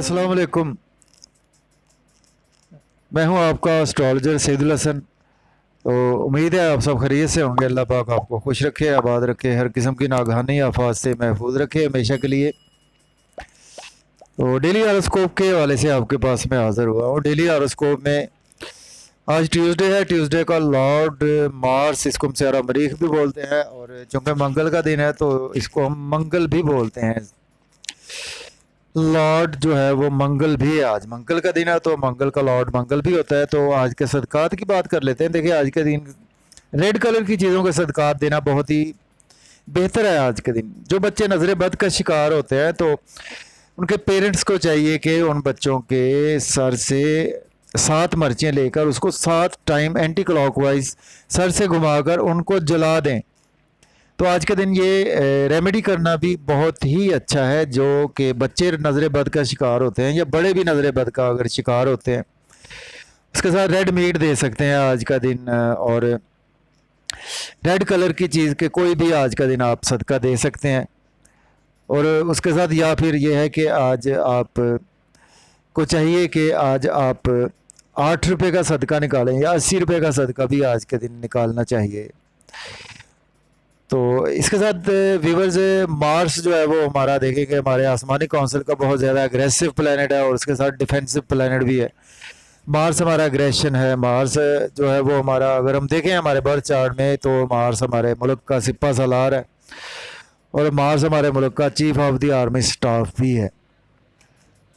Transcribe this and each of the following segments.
अस्सलाम वालेकुम। मैं हूं आपका एस्ट्रोलॉजर सैदुल हसन। तो उम्मीद है आप सब खैरियत से होंगे। अल्लाह पाक आपको खुश रखे, आबाद रखे, हर किस्म की नागहानी आफात से महफूज रखे हमेशा के लिए। तो डेली हॉरोस्कोप के हवाले से आपके पास मैं हाज़िर हुआ हूँ। डेली हॉरोस्कोप में आज ट्यूसडे है। ट्यूसडे का लॉर्ड मार्स, इसको हम स्यारा मरीख भी बोलते हैं, और चूँकि मंगल का दिन है तो इसको हम मंगल भी बोलते हैं। लॉर्ड जो है वो मंगल भी है। आज मंगल का दिन है तो मंगल का लॉर्ड मंगल भी होता है। तो आज के सदकात की बात कर लेते हैं। देखिए, आज के दिन रेड कलर की चीज़ों के सदकात देना बहुत ही बेहतर है। आज के दिन जो बच्चे नज़र बद का शिकार होते हैं तो उनके पेरेंट्स को चाहिए कि उन बच्चों के सर से 7 मर्चियाँ लेकर उसको 7 टाइम एंटी क्लॉकवाइज सर से घुमाकर उनको जला दें। तो आज के दिन ये रेमेडी करना भी बहुत ही अच्छा है। जो कि बच्चे नज़र बद का शिकार होते हैं या बड़े भी नज़र बद का अगर शिकार होते हैं, उसके साथ रेड मीट दे सकते हैं आज का दिन। और रेड कलर की चीज़ के कोई भी आज का दिन आप सदका दे सकते हैं। और उसके साथ या फिर ये है कि आज आप को चाहिए कि आज आप 8 रुपये का सदका निकालें या 80 रुपये का सदका भी आज के दिन निकालना चाहिए। तो इसके साथ व्यूवर्स, मार्स जो है वो हमारा देखेंगे हमारे आसमानी काउंसिल का बहुत ज़्यादा एग्रेसिव प्लैनेट है, और उसके साथ डिफेंसिव प्लैनेट भी है। मार्स हमारा एग्रेशन है। मार्स जो है वो हमारा, अगर हम देखें हमारे बर्थ चार्ट में, तो मार्स हमारे मुल्क का सिपा सालार है, और मार्स हमारे मुल्क का chief of the army staff भी है।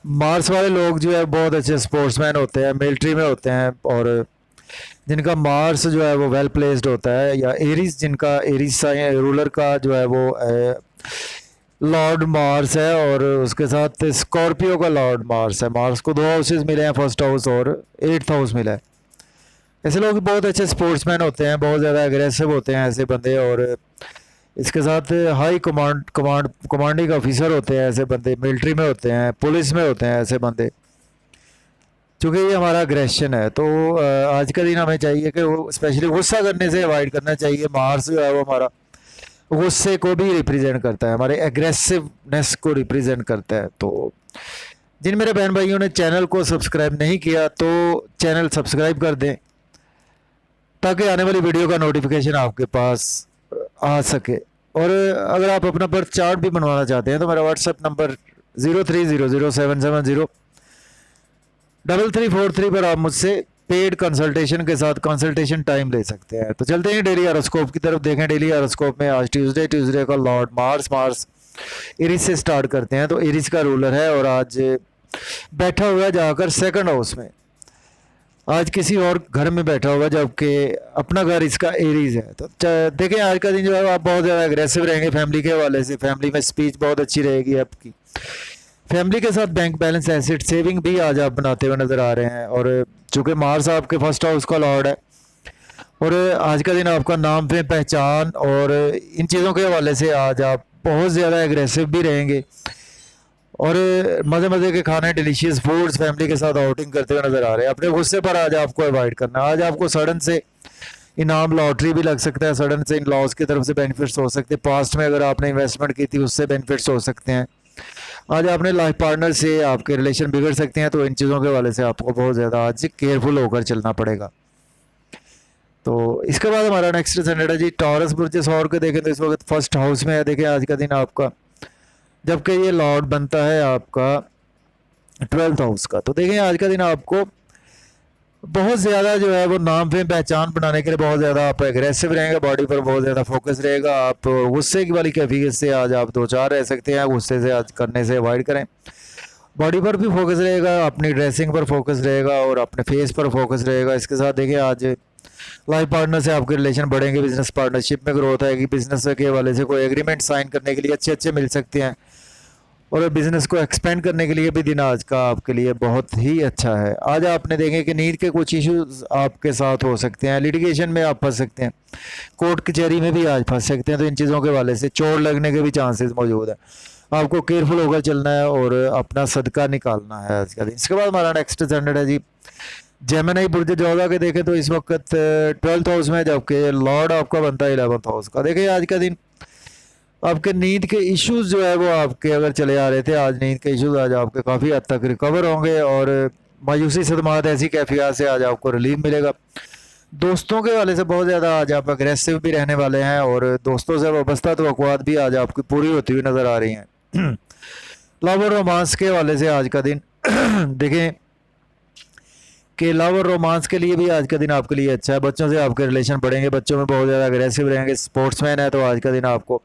मार्स वाले लोग जो है बहुत अच्छे स्पोर्ट्समैन होते हैं, मिलिट्री में होते हैं, और जिनका मार्स जो है वो वेल प्लेस्ड होता है, या एरीज, जिनका एरीज रूलर का जो है वो लॉर्ड मार्स है, और उसके साथ स्कॉर्पियो का लॉर्ड मार्स है। मार्स को 2 हाउसेज मिले हैं, फर्स्ट हाउस और 8th हाउस मिला है। ऐसे लोग बहुत अच्छे स्पोर्ट्समैन होते हैं, बहुत ज़्यादा एग्रेसिव होते हैं ऐसे बंदे, और इसके साथ हाई कमांडिंग ऑफिसर होते हैं ऐसे बंदे, मिलिट्री में होते हैं, पुलिस में होते हैं ऐसे बंदे। चूँकि ये हमारा अग्रेशन है तो आज का दिन हमें चाहिए कि वो स्पेशली गुस्सा करने से अवॉइड करना चाहिए। मार्स जो है वो हमारा गुस्से को भी रिप्रेजेंट करता है, हमारे एग्रेसिवनेस को रिप्रेजेंट करता है। तो जिन मेरे बहन भाइयों ने चैनल को सब्सक्राइब नहीं किया तो चैनल सब्सक्राइब कर दें, ताकि आने वाली वीडियो का नोटिफिकेशन आपके पास आ सके। और अगर आप अपना बर्थ चार्ट भी बनवाना चाहते हैं तो मेरा व्हाट्सएप नंबर 0300770343 पर आप मुझसे पेड कंसल्टेशन के साथ कंसल्टेशन टाइम ले सकते हैं। तो चलते हैं डेली हॉरोस्कोप की तरफ। देखें डेली हॉरोस्कोप में आज ट्यूसडे का लॉर्ड मार्स एरिस से स्टार्ट करते हैं। तो एरिस का रूलर है, और आज बैठा हुआ है जाकर 2nd हाउस में। आज किसी और घर में बैठा हुआ, जबकि अपना घर इसका एरीज है। तो देखें आज का दिन जो है आप बहुत ज़्यादा एग्रेसिव रहेंगे फैमिली के हवाले से। फैमिली में स्पीच बहुत अच्छी रहेगी आपकी। फैमिली के साथ बैंक बैलेंस, एसेट, सेविंग भी आज आप बनाते हुए नज़र आ रहे हैं। और चूँकि मार्स आपके फर्स्ट हाउस का लॉर्ड है, और आज का दिन आपका नाम पे पहचान और इन चीज़ों के हवाले से आज आप बहुत ज़्यादा एग्रेसिव भी रहेंगे, और मज़े मज़े के खाने, डिलीशियस फूड्स फैमिली के साथ आउटिंग करते हुए नज़र आ रहे हैं। अपने गुस्से पर आज आपको अवॉइड करना है। आज आपको सडन से इनाम, लॉटरी भी लग सकता है, सडन से इन लॉज की तरफ से बेनिफिट्स हो सकते हैं। पास्ट में अगर आपने इन्वेस्टमेंट की थी उससे बेनिफिट्स हो सकते हैं। आज आपने लाइफ पार्टनर से आपके रिलेशन बिगड़ सकते हैं, तो इन चीज़ों के हवाले से आपको बहुत ज़्यादा आज केयरफुल होकर चलना पड़ेगा। तो इसके बाद हमारा नेक्स्ट सैटरडे है जी टॉरस बुर्ज सौर के देखें तो इस वक्त फर्स्ट हाउस में है। देखें आज का दिन आपका, जबकि ये लॉर्ड बनता है आपका 12th हाउस का। तो देखें आज का दिन आपको बहुत ज़्यादा जो है वो नाम पे पहचान बनाने के लिए बहुत ज़्यादा आप एग्रेसिव रहेंगे, बॉडी पर बहुत ज़्यादा फोकस रहेगा। आप गुस्से की वाली कैफियत से आज आप 2-4 रह सकते हैं। गुस्से से आज करने से अवॉइड करें। बॉडी पर भी फोकस रहेगा, अपनी ड्रेसिंग पर फोकस रहेगा, और अपने फेस पर फोकस रहेगा। इसके साथ देखिए आज लाइफ पार्टनर से आपके रिलेशन बढ़ेंगे, बिजनेस पार्टनरशिप में ग्रोथ आएगी। बिजनेस के हवाले से कोई एग्रीमेंट साइन करने के लिए अच्छे मिल सकते हैं, और बिज़नेस को एक्सपेंड करने के लिए भी दिन आज का आपके लिए बहुत ही अच्छा है। आज आपने देखें कि नींद के कुछ इश्यूज आपके साथ हो सकते हैं, लिटिगेशन में आप फंस सकते हैं, कोर्ट कचहरी में भी आज फंस सकते हैं। तो इन चीज़ों के हवाले से चोट लगने के भी चांसेस मौजूद है। आपको केयरफुल होकर चलना है और अपना सदका निकालना है आज का दिन। इसके बाद हमारा नेक्स्ट स्टैंडर्ड है जी जेमिनी बुर्ज जोधा के देखें तो इस वक्त 12th हाउस में, जबकि लॉर्ड आपका बनता है 11th हाउस का। देखिए आज का दिन आपके नींद के इश्यूज जो है वो आपके अगर चले आ रहे थे, आज नींद के इश्यूज आज आपके काफ़ी हद तक रिकवर होंगे और मायूसी सदमात ऐसी कैफियत से आज आपको रिलीफ मिलेगा। दोस्तों के वाले से बहुत ज़्यादा आज आप अग्रेसिव भी रहने वाले हैं और दोस्तों से वाबस्ता तवक्कुआत भी आज आपकी पूरी होती हुई नज़र आ रही हैं। लव और रोमांस के वाले से आज का दिन देखें कि लव और रोमांस के लिए भी आज का दिन आपके लिए अच्छा है। बच्चों से आपके रिलेशन बढ़ेंगे, बच्चों में बहुत ज़्यादा अग्रेसिव रहेंगे। स्पोर्ट्समैन है तो आज का दिन आपको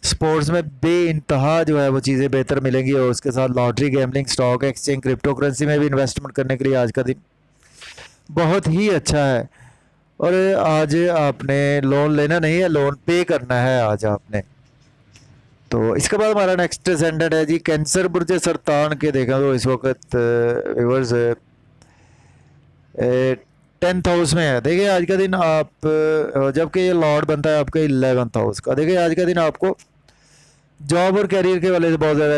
स्पोर्ट्स में बेइंतहा जो है वो चीज़ें बेहतर मिलेंगी और उसके साथ lottery, gambling, stock exchange, crypto currency में भी इन्वेस्टमेंट करने के लिए आज का दिन बहुत ही अच्छा है। और आज आपने लोन लेना नहीं है, लोन पे करना है आज आपने। तो इसके बाद हमारा नेक्स्ट असेंडेंट है जी कैंसर बुर्ज सरतान के। देखा तो इस वक्त व्यूअर्स 10th हाउस में है। देखिए आज का दिन आप जबकि ये लॉर्ड बनता है आपके 11th हाउस का। देखिए आज का दिन आपको जॉब और कैरियर के वाले से बहुत ज़्यादा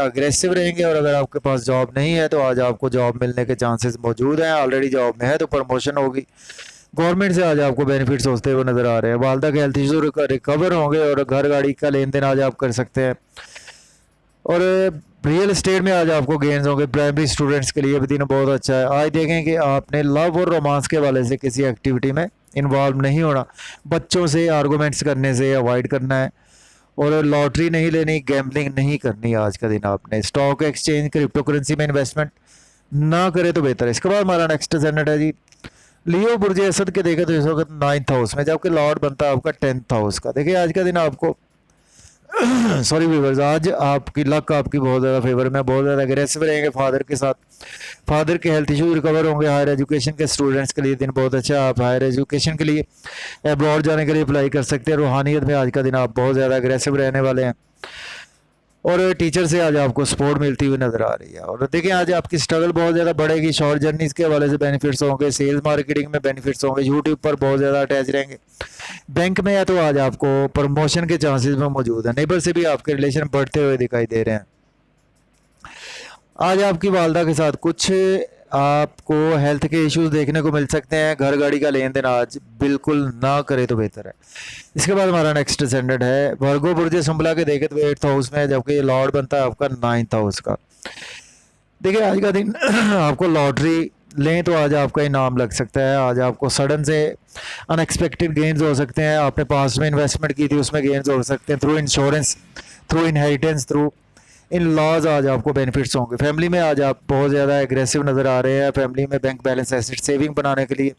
अग्रेसिव रहेंगे और अगर आपके पास जॉब नहीं है तो आज आपको जॉब मिलने के चांसेस मौजूद हैं। ऑलरेडी जॉब में है तो प्रमोशन होगी। गवर्नमेंट से आज आपको बेनिफिट्स होते हुए नज़र आ रहे हैं। वालदा के हेल्थ इशू रिकवर होंगे और घर गाड़ी का लेन देन आज आप कर सकते हैं। और रियल एस्टेट में आज आपको गेंस होंगे। प्राइमरी स्टूडेंट्स के लिए भी दिन बहुत अच्छा है। आज देखें कि आपने लव और रोमांस के वाले से किसी एक्टिविटी में इन्वॉल्व नहीं होना, बच्चों से आर्गूमेंट्स करने से अवॉइड करना है और लॉटरी नहीं लेनी, गैम्बलिंग नहीं करनी। आज का दिन आपने स्टॉक एक्सचेंज, क्रिप्टो करेंसी में इन्वेस्टमेंट ना करे तो बेहतर है। इसके बाद हमारा नेक्स्ट असेंडेंट है जी लियो बुर्ज असद के। देखें तो इस वक्त 9th हाउस में, जबकि लॉर्ड बनता है आपका 10th हाउस का। देखिए आज का दिन आपको सॉरी व्यूअर्स, आज आपकी लक आपकी बहुत ज़्यादा फेवर में, बहुत ज़्यादा अग्रेसिव रहेंगे फादर के साथ। फादर के हेल्थ इशू रिकवर होंगे। हायर एजुकेशन के स्टूडेंट्स के लिए दिन बहुत अच्छा है। आप हायर एजुकेशन के लिए अब्रॉड जाने के लिए अप्लाई कर सकते हैं। रूहानियत में आज का दिन आप बहुत ज़्यादा अग्रेसिव रहने वाले हैं और टीचर से आज आपको सपोर्ट मिलती हुई नज़र आ रही है। और देखिए आज आपकी स्ट्रगल बहुत ज़्यादा बढ़ेगी। शॉर्ट जर्नीज़ के हवाले से बेनिफिट्स होंगे, सेल्स मार्केटिंग में बेनिफिट्स होंगे, यूट्यूब पर बहुत ज़्यादा अटैच रहेंगे। बैंक में है तो आज आपको प्रमोशन के चांसेस में मौजूद है। नेबर से भी आपके रिलेशन बढ़ते हुए दिखाई दे रहे हैं। आज आपकी वालदा के साथ कुछ आपको हेल्थ के इश्यूज देखने को मिल सकते हैं। घर गाड़ी का लेन देन आज बिल्कुल ना करे तो बेहतर है। इसके बाद हमारा नेक्स्ट असेंडेंट है वर्गो बुर्ज संभला के। देखे तो 8th हाउस में है, जबकि ये लॉर्ड बनता है आपका 9th हाउस का। देखिए आज का दिन आपको लॉटरी लें तो आज आपका इनाम लग सकता है। आज आपको सडन से अनएक्सपेक्टेड गेन्स हो सकते हैं। आपने पास में इन्वेस्टमेंट की थी उसमें गेन्स हो सकते हैं। Through insurance, through inheritance, through in laws आज आपको बेनिफिट्स होंगे। फैमिली में आज आप बहुत ज़्यादा एग्रेसिव नज़र आ रहे हैं। फैमिली में बैंक बैलेंस एसेट सेविंग बनाने के लिए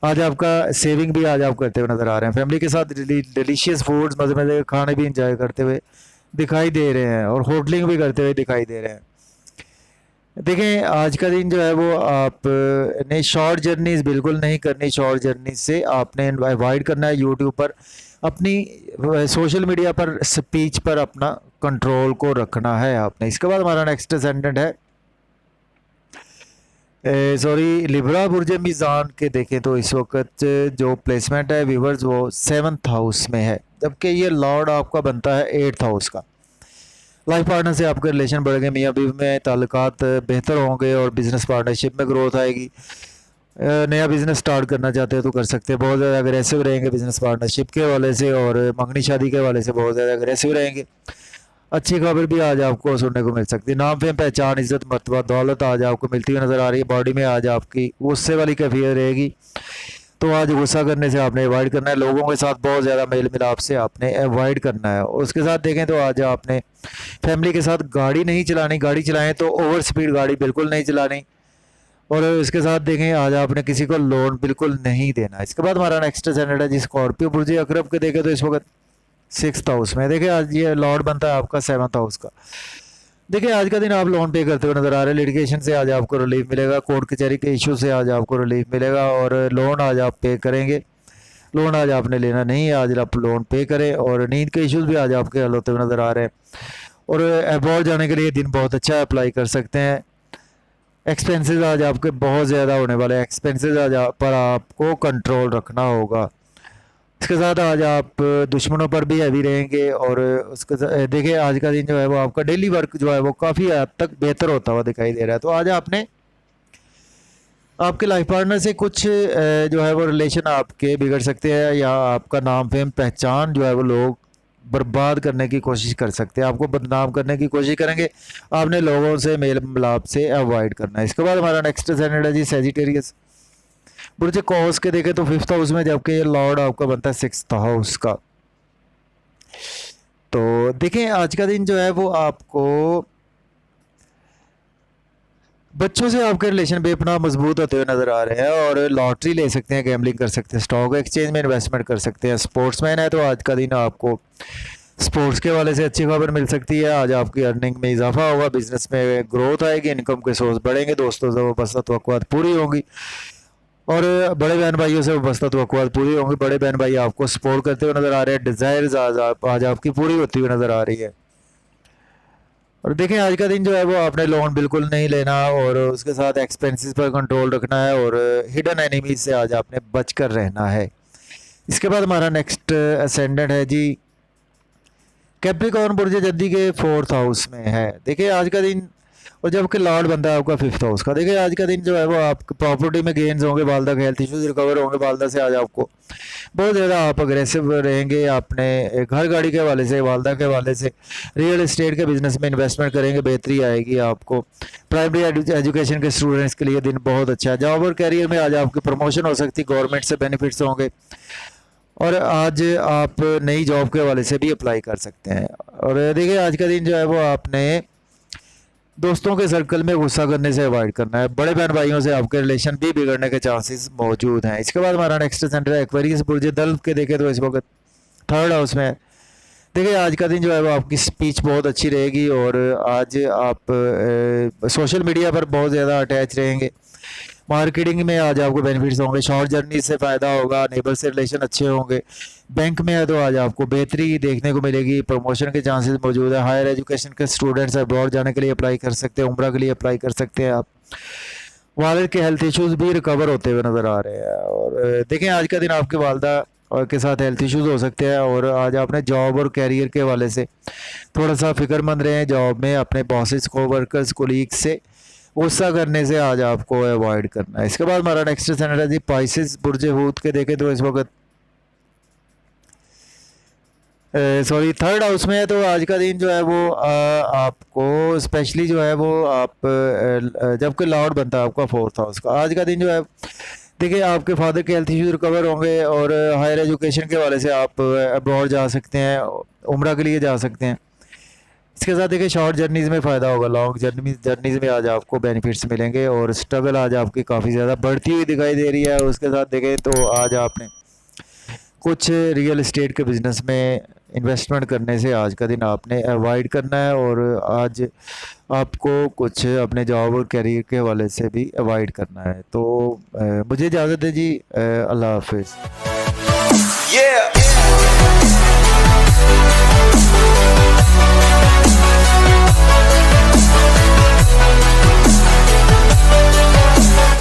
आज आपका सेविंग भी आज आप करते हुए नज़र आ रहे हैं। फैमिली के साथ डिलीशियस फूड्स, मज़े मज़े के खाने भी इंजॉय करते हुए दिखाई दे रहे हैं और होटलिंग भी करते हुए दिखाई दे रहे हैं। देखें आज का दिन जो है वो आप ने शॉर्ट जर्नीज़ बिल्कुल नहीं करनी। शॉर्ट जर्नी से आपने अवॉइड करना है। यूट्यूब पर अपनी सोशल मीडिया पर स्पीच पर अपना कंट्रोल को रखना है आपने। इसके बाद हमारा नेक्स्ट असेंडेंट है सॉरी लिब्रा बुर्ज मीज़ान के। देखें तो इस वक्त जो प्लेसमेंट है व्यूवर्स वो 7th हाउस में है, जबकि ये लॉर्ड आपका बनता है 8th हाउस का। लाइफ पार्टनर से आपके रिलेशन बढ़ गए, मियाँ बीवी में ताल्लुकात बेहतर होंगे और बिज़नेस पार्टनरशिप में ग्रोथ आएगी। नया बिज़नेस स्टार्ट करना चाहते हो तो कर सकते हैं। बहुत ज़्यादा अग्रेसिव रहेंगे बिज़नेस पार्टनरशिप के हवाले से और मंगनी शादी के हवाले से बहुत ज़्यादा अग्रेसिव रहेंगे। अच्छी खबर भी आज आपको सुनने को मिल सकती है। नाम फेम, पहचान, इज्जत, मर्तबा, दौलत आज आपको मिलती हुई नज़र आ रही है। बॉडी में आज आपकी गुस्से वाली कैफियत रहेगी, तो आज गुस्सा करने से आपने अवॉइड करना है। लोगों के साथ बहुत ज़्यादा मेल मिलाप से आपने अवॉइड करना है। और उसके साथ देखें तो आज आपने फैमिली के साथ गाड़ी नहीं चलानी। गाड़ी चलाएं तो ओवर स्पीड गाड़ी बिल्कुल नहीं चलानी। और इसके साथ देखें आज आपने किसी को लोन बिल्कुल नहीं देना। इसके बाद हमारा नेक्स्ट असेंडेंट है जी स्कॉर्पियो बुर्ज अकरब के। देखें तो इस वक्त 6th हाउस में। देखिए आज ये लॉर्ड बनता है आपका 7th हाउस का। देखिए आज का दिन आप लोन पे करते हुए नजर आ रहे हैं। लिटिगेशन से आज आपको रिलीफ मिलेगा। कोर्ट कचहरी के इशू से आज आपको रिलीफ मिलेगा और लोन आज आप पे करेंगे। लोन आज आपने लेना नहीं है, आज आप लोन पे करें। और नींद के इश्यूज भी आज आपके हल होते हुए नजर आ रहे हैं। और अब्रॉड जाने के लिए दिन बहुत अच्छा है, अप्लाई कर सकते हैं। एक्सपेंसेस आज आपके बहुत ज़्यादा होने वाले हैं। एक्सपेंसेस आज पर आपको कंट्रोल रखना होगा। इसके साथ आज आप दुश्मनों पर भी हैवी रहेंगे। और उसके देखिए आज का दिन जो है वो आपका डेली वर्क जो है वो काफ़ी हद तक बेहतर होता हुआ दिखाई दे रहा है। तो आज आपने आपके लाइफ पार्टनर से कुछ जो है वो रिलेशन आपके बिगड़ सकते हैं या आपका नाम फेम पहचान जो है वो लोग बर्बाद करने की कोशिश कर सकते हैं, आपको बदनाम करने की कोशिश करेंगे। आपने लोगों से मेल मिलाप से अवॉइड करना है। इसके बाद हमारा नेक्स्ट ascendant है जी सेजिटेरियस। बुर्ज कौस के देखें तो 5th हाउस में, जबकि ये लॉर्ड आपका बनता है 6th हाउस का। तो देखें आज का दिन जो है वो आपको बच्चों से आपके रिलेशन बेपनाह मजबूत होते हुए नजर आ रहे हैं, और लॉटरी ले सकते हैं, गैम्बलिंग कर सकते हैं, स्टॉक एक्सचेंज में इन्वेस्टमेंट कर सकते हैं। स्पोर्ट्समैन है तो आज का दिन आपको स्पोर्ट्स के हवाले से अच्छी खबर मिल सकती है। आज आपकी अर्निंग में इजाफा होगा, बिजनेस में ग्रोथ आएगी, इनकम के सोर्स बढ़ेंगे, दोस्तों से वाबस्ता तवक्कुआत पूरी होंगी, और बड़े बहन भाइयों से वाबस्ता तवक्कुआत पूरी होंगी। बड़े बहन भाई आपको सपोर्ट करते हुए नजर आ रहे हैं, डिज़ायर्स आज आपकी पूरी होती हुई नजर आ रही है। और देखें आज का दिन जो है वो आपने लोन बिल्कुल नहीं लेना, और उसके साथ एक्सपेंसेस पर कंट्रोल रखना है, और हिडन एनिमीज से आज आपने बचकर रहना है। इसके बाद हमारा नेक्स्ट असेंडेंट है जी कैप्रिकॉर्न, बुर्ज जद्दी के 4th हाउस में है। देखिए आज का दिन, और जबकि लॉर्ड बनता है आपका 5th हाउस का। देखिए आज का दिन जो है वो आपके प्रॉपर्टी में गेन्स होंगे, वालदा के हेल्थ इश्यूज रिकवर होंगे, वालदा से आज आपको बहुत ज़्यादा आप अग्रेसिव रहेंगे, अपने घर गाड़ी के हवाले से, वालदा के हवाले से, रियल एस्टेट के बिजनेस में इन्वेस्टमेंट करेंगे, बेहतरी आएगी आपको। प्राइमरी एजुकेशन के स्टूडेंट्स के लिए दिन बहुत अच्छा है। जॉब और कैरियर में आज आपकी प्रमोशन हो सकती है, गवर्नमेंट से बेनिफिट्स होंगे, और आज आप नई जॉब के हवाले से भी अप्लाई कर सकते हैं। और देखिए आज का दिन जो है वो आपने दोस्तों के सर्कल में गुस्सा करने से अवॉइड करना है, बड़े बहन भाइयों से आपके रिलेशन भी बिगड़ने के चांसेस मौजूद हैं। इसके बाद हमारा नेक्स्ट सेंटर है एक्वेरियस, बुर्ज दल्व के देखें तो इस वक्त 3rd हाउस में है। देखिए आज का दिन जो है वो आपकी स्पीच बहुत अच्छी रहेगी, और आज आप सोशल मीडिया पर बहुत ज़्यादा अटैच रहेंगे, मार्केटिंग में आज आपको बेनिफिट्स होंगे, शॉर्ट जर्नी से फ़ायदा होगा, नेबर से रिलेशन अच्छे होंगे। बैंक में है तो आज आपको बेहतरी देखने को मिलेगी, प्रमोशन के चांसेस मौजूद है। हायर एजुकेशन के स्टूडेंट्स अब्रॉड जाने के लिए अप्लाई कर सकते हैं, उम्रा के लिए अप्लाई कर सकते हैं आप। वालिद के हेल्थ इश्यूज भी रिकवर होते हुए नज़र आ रहे हैं। और देखें आज का दिन आपके वालदा और के साथ हेल्थ इश्यूज हो सकते हैं, और आज आपने जॉब और कैरियर के हवाले से थोड़ा सा फिक्रमंद रहें। जॉब में अपने बॉसेस को वर्कर्स कोलीग्स से गुस्सा करने से आज आपको अवॉइड करना है। इसके बाद हमारा नेक्स्ट सेंटर है जी पाइसेस, बुर्ज हूत के देखें तो इस वक्त 3rd हाउस में है। तो आज का दिन जो है वो आपको स्पेशली जो है वो आप जबकि लॉर्ड बनता है आपका 4th हाउस का। आज का दिन जो है देखिए आपके फादर के हेल्थ इश्यूज रिकवर होंगे, और हायर एजुकेशन के हवाले से आप अब्रॉड जा सकते हैं, उम्रा के लिए जा सकते हैं। इसके साथ देखिए शॉर्ट जर्नीज़ में फ़ायदा होगा, लॉन्ग जर्नीज़ में आज आपको बेनिफिट्स मिलेंगे, और स्ट्रगल आज आपकी काफ़ी ज़्यादा बढ़ती हुई दिखाई दे रही है। उसके साथ देखें तो आज आपने कुछ रियल एस्टेट के बिज़नेस में इन्वेस्टमेंट करने से आज का दिन आपने अवॉइड करना है, और आज आपको कुछ अपने जॉब और कैरियर के हवाले से भी अवॉइड करना है। तो मुझे इजाज़त है जी, अल्लाह हाफिज़।